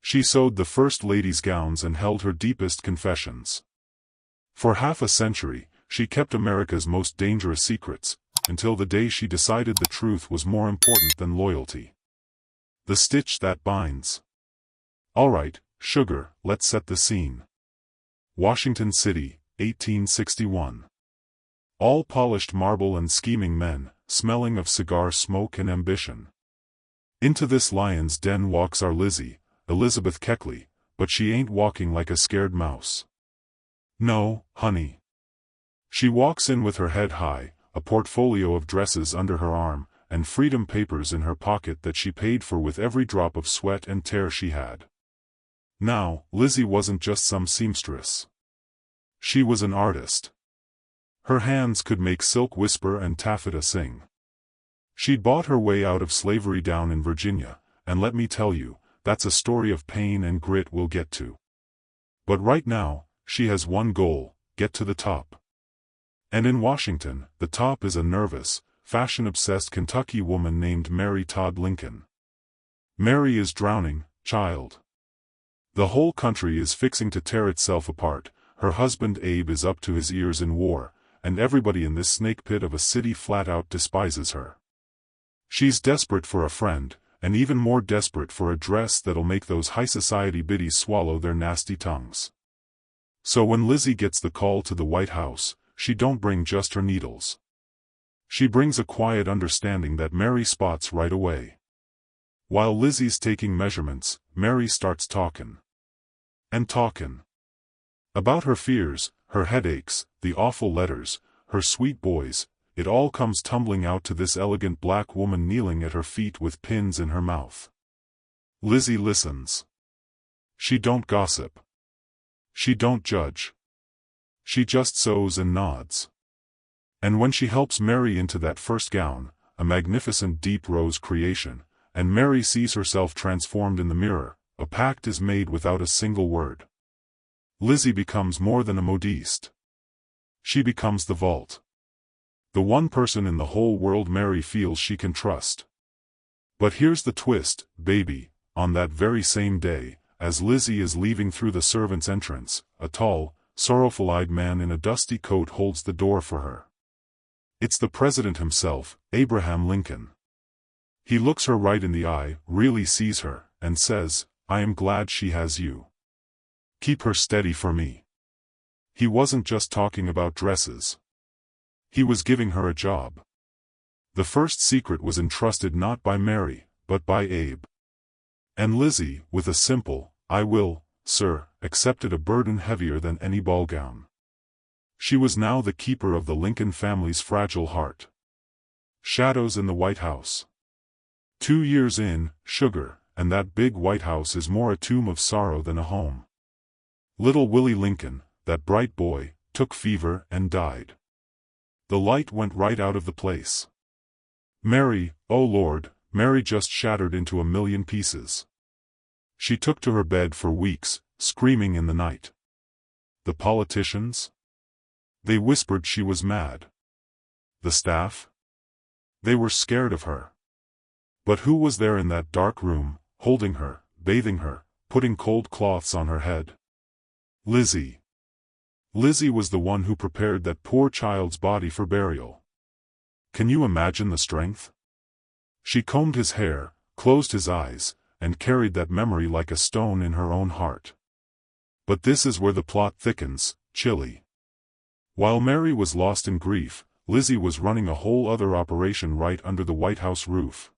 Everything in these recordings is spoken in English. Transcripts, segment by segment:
She sewed the First Lady's gowns and held her deepest confessions. For half a century, she kept America's most dangerous secrets, until the day she decided the truth was more important than loyalty. The stitch that binds. All right, sugar, let's set the scene. Washington City, 1861. All polished marble and scheming men, smelling of cigar smoke and ambition. Into this lion's den walks our Lizzie, Elizabeth Keckley, but she ain't walking like a scared mouse. No, honey. She walks in with her head high, a portfolio of dresses under her arm, and freedom papers in her pocket that she paid for with every drop of sweat and tear she had. Now, Lizzie wasn't just some seamstress. She was an artist. Her hands could make silk whisper and taffeta sing. She'd bought her way out of slavery down in Virginia, and let me tell you, that's a story of pain and grit we'll get to. But right now, she has one goal: get to the top. And in Washington, the top is a nervous, fashion-obsessed Kentucky woman named Mary Todd Lincoln. Mary is drowning, child. The whole country is fixing to tear itself apart, her husband Abe is up to his ears in war, and everybody in this snake pit of a city flat-out despises her. She's desperate for a friend, and even more desperate for a dress that'll make those high-society biddies swallow their nasty tongues. So when Lizzie gets the call to the White House, she don't bring just her needles. She brings a quiet understanding that Mary spots right away. While Lizzie's taking measurements, Mary starts talkin'. And talkin'. About her fears, her headaches, the awful letters, her sweet boys, it all comes tumbling out to this elegant black woman kneeling at her feet with pins in her mouth. Lizzie listens. She don't gossip. She don't judge. She just sews and nods. And when she helps Mary into that first gown, a magnificent deep rose creation, and Mary sees herself transformed in the mirror, a pact is made without a single word. Lizzie becomes more than a modiste. She becomes the vault. The one person in the whole world Mary feels she can trust. But here's the twist, baby, on that very same day, as Lizzie is leaving through the servants' entrance, a tall, sorrowful-eyed man in a dusty coat holds the door for her. It's the president himself, Abraham Lincoln. He looks her right in the eye, really sees her, and says, "I am glad she has you. Keep her steady for me." He wasn't just talking about dresses. He was giving her a job. The first secret was entrusted not by Mary, but by Abe. And Lizzie, with a simple, "I will, sir," accepted a burden heavier than any ball gown. She was now the keeper of the Lincoln family's fragile heart. Shadows in the White House. 2 years in, sugar, and that big White House is more a tomb of sorrow than a home. Little Willie Lincoln, that bright boy, took fever and died. The light went right out of the place. Mary, oh Lord, Mary just shattered into a million pieces. She took to her bed for weeks, screaming in the night. The politicians? They whispered she was mad. The staff? They were scared of her. But who was there in that dark room, holding her, bathing her, putting cold cloths on her head? Lizzie. Lizzie was the one who prepared that poor child's body for burial. Can you imagine the strength? She combed his hair, closed his eyes, and carried that memory like a stone in her own heart. But this is where the plot thickens, chilly. While Mary was lost in grief, Lizzie was running a whole other operation right under the White House roof.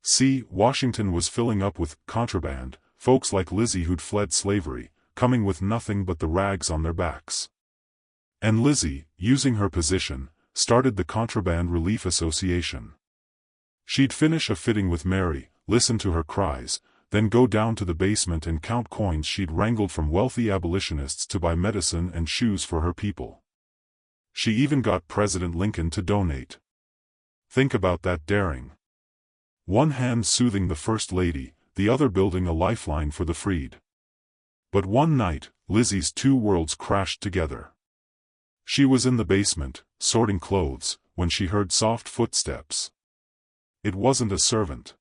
See, Washington was filling up with contraband, folks like Lizzie who'd fled slavery, coming with nothing but the rags on their backs. And Lizzie, using her position, started the Contraband Relief Association. She'd finish a fitting with Mary, listen to her cries, then go down to the basement and count coins she'd wrangled from wealthy abolitionists to buy medicine and shoes for her people. She even got President Lincoln to donate. Think about that daring. One hand soothing the First Lady, the other building a lifeline for the freed. But one night, Lizzie's two worlds crashed together. She was in the basement, sorting clothes, when she heard soft footsteps. It wasn't a servant.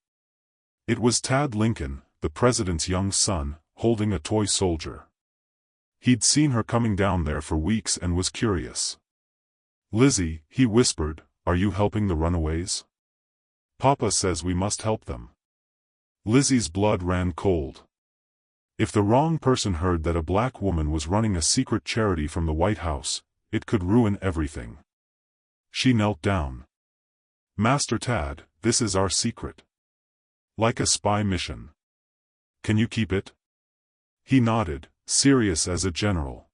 It was Tad Lincoln, the president's young son, holding a toy soldier. He'd seen her coming down there for weeks and was curious. "Lizzie," he whispered, "are you helping the runaways? Papa says we must help them." Lizzie's blood ran cold. If the wrong person heard that a black woman was running a secret charity from the White House, it could ruin everything. She knelt down. "Master Tad, this is our secret. Like a spy mission. Can you keep it?" He nodded, serious as a general.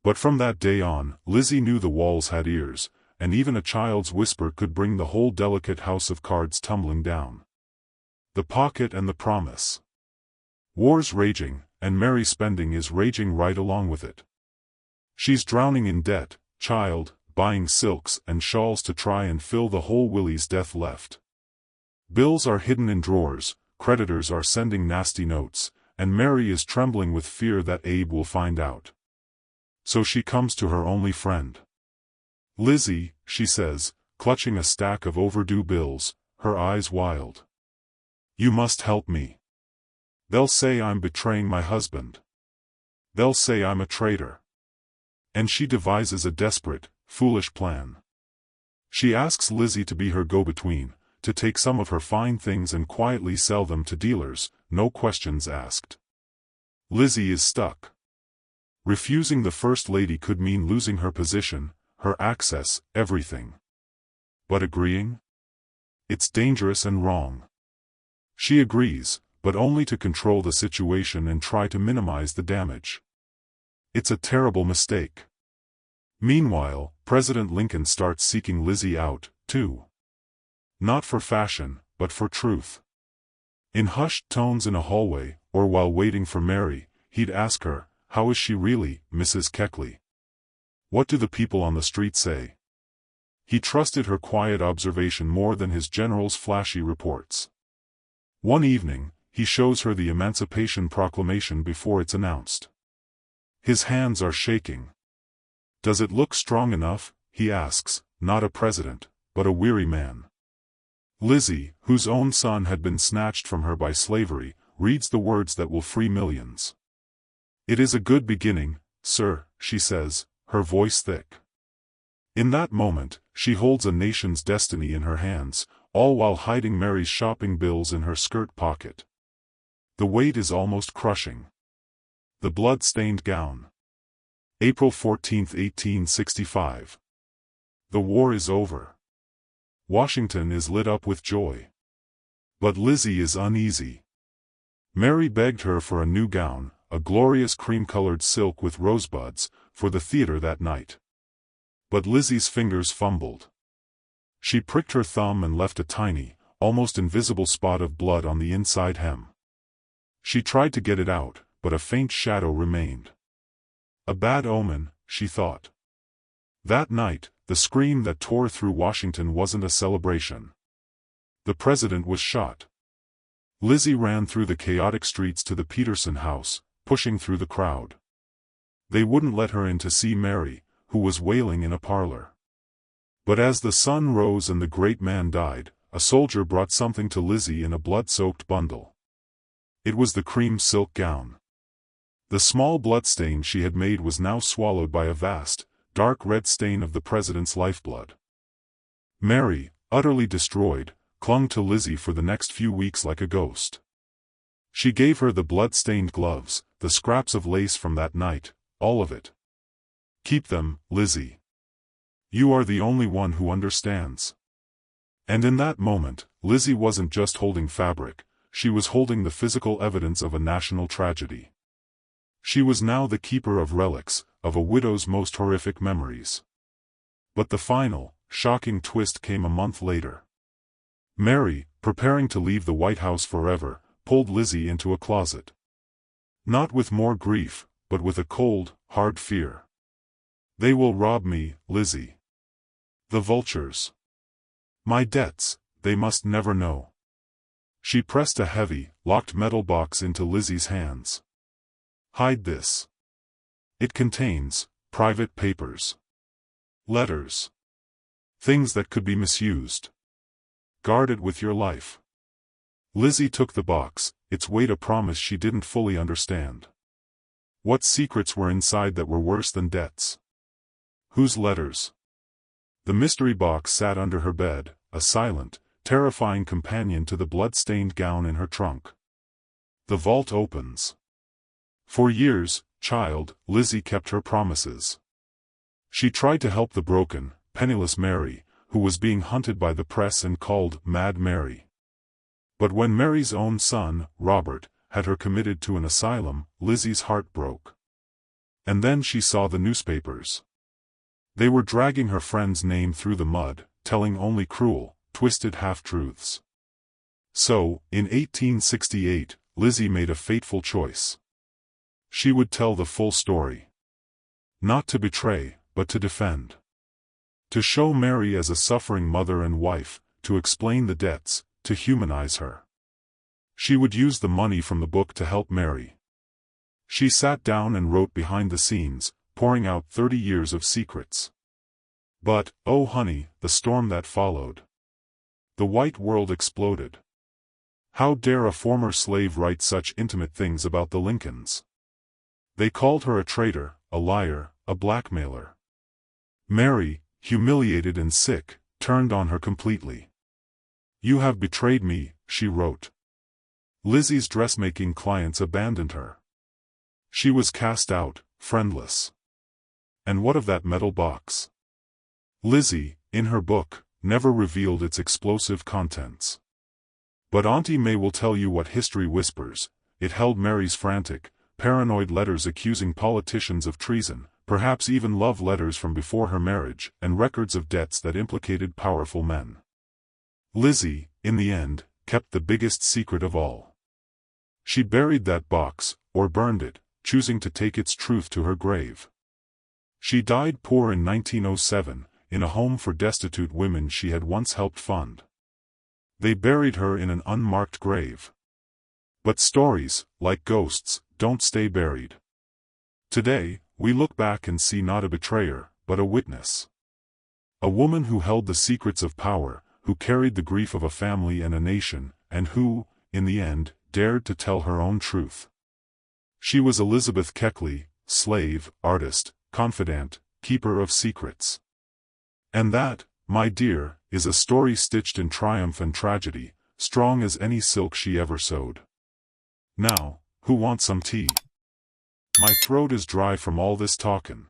But from that day on, Lizzie knew the walls had ears, and even a child's whisper could bring the whole delicate house of cards tumbling down. The pocket and the promise. War's raging, and Mary's spending is raging right along with it. She's drowning in debt, child, buying silks and shawls to try and fill the hole Willie's death left. Bills are hidden in drawers, creditors are sending nasty notes, and Mary is trembling with fear that Abe will find out. So she comes to her only friend. "Lizzie," she says, clutching a stack of overdue bills, her eyes wild. "You must help me. They'll say I'm betraying my husband. They'll say I'm a traitor." And she devises a desperate, foolish plan. She asks Lizzie to be her go-between, to take some of her fine things and quietly sell them to dealers, no questions asked. Lizzie is stuck. Refusing the First Lady could mean losing her position, her access, everything. But agreeing? It's dangerous and wrong. She agrees, but only to control the situation and try to minimize the damage. It's a terrible mistake. Meanwhile, President Lincoln starts seeking Lizzie out, too. Not for fashion, but for truth. In hushed tones in a hallway, or while waiting for Mary, he'd ask her, "How is she really, Mrs. Keckley? What do the people on the street say?" He trusted her quiet observation more than his general's flashy reports. One evening, he shows her the Emancipation Proclamation before it's announced. His hands are shaking. "Does it look strong enough?" he asks, not a president, but a weary man. Lizzie, whose own son had been snatched from her by slavery, reads the words that will free millions. "It is a good beginning, sir," she says, her voice thick. In that moment, she holds a nation's destiny in her hands, all while hiding Mary's shopping bills in her skirt pocket. The weight is almost crushing. The blood-stained gown. April 14, 1865. The war is over. Washington is lit up with joy. But Lizzie is uneasy. Mary begged her for a new gown, a glorious cream-colored silk with rosebuds, for the theater that night. But Lizzie's fingers fumbled. She pricked her thumb and left a tiny, almost invisible spot of blood on the inside hem. She tried to get it out, but a faint shadow remained. A bad omen, she thought. That night, the scream that tore through Washington wasn't a celebration. The president was shot. Lizzie ran through the chaotic streets to the Peterson house, pushing through the crowd. They wouldn't let her in to see Mary, who was wailing in a parlor. But as the sun rose and the great man died, a soldier brought something to Lizzie in a blood-soaked bundle. It was the cream silk gown. The small bloodstain she had made was now swallowed by a vast, dark red stain of the president's lifeblood. Mary, utterly destroyed, clung to Lizzie for the next few weeks like a ghost. She gave her the blood-stained gloves, the scraps of lace from that night, all of it. "Keep them, Lizzie. You are the only one who understands." And in that moment, Lizzie wasn't just holding fabric, she was holding the physical evidence of a national tragedy. She was now the keeper of relics, of a widow's most horrific memories. But the final, shocking twist came a month later. Mary, preparing to leave the White House forever, pulled Lizzie into a closet. Not with more grief, but with a cold, hard fear. "They will rob me, Lizzie. The vultures. My debts, they must never know." She pressed a heavy, locked metal box into Lizzie's hands. "Hide this. It contains private papers. Letters. Things that could be misused. Guard it with your life." Lizzie took the box, its weight a promise she didn't fully understand. What secrets were inside that were worse than debts? Whose letters? The mystery box sat under her bed, a silent, terrifying companion to the blood-stained gown in her trunk. The vault opens. For years, child, Lizzie kept her promises. She tried to help the broken, penniless Mary, who was being hunted by the press and called Mad Mary. But when Mary's own son, Robert, had her committed to an asylum, Lizzie's heart broke. And then she saw the newspapers. They were dragging her friend's name through the mud, telling only cruel, twisted half-truths. So, in 1868, Lizzie made a fateful choice. She would tell the full story. Not to betray, but to defend. To show Mary as a suffering mother and wife, to explain the debts, to humanize her. She would use the money from the book to help Mary. She sat down and wrote behind the scenes, pouring out 30 years of secrets. But, oh honey, the storm that followed. The white world exploded. How dare a former slave write such intimate things about the Lincolns? They called her a traitor, a liar, a blackmailer. Mary, humiliated and sick, turned on her completely. "You have betrayed me," she wrote. Lizzie's dressmaking clients abandoned her. She was cast out, friendless. And what of that metal box? Lizzie, in her book, never revealed its explosive contents. But Auntie May will tell you what history whispers. It held Mary's frantic, paranoid letters accusing politicians of treason, perhaps even love letters from before her marriage, and records of debts that implicated powerful men. Lizzie, in the end, kept the biggest secret of all. She buried that box, or burned it, choosing to take its truth to her grave. She died poor in 1907, in a home for destitute women she had once helped fund. They buried her in an unmarked grave. But stories, like ghosts, don't stay buried. Today, we look back and see not a betrayer, but a witness. A woman who held the secrets of power, who carried the grief of a family and a nation, and who, in the end, dared to tell her own truth. She was Elizabeth Keckley, slave, artist, confidant, keeper of secrets. And that, my dear, is a story stitched in triumph and tragedy, strong as any silk she ever sewed. Now, who wants some tea? My throat is dry from all this talkin'.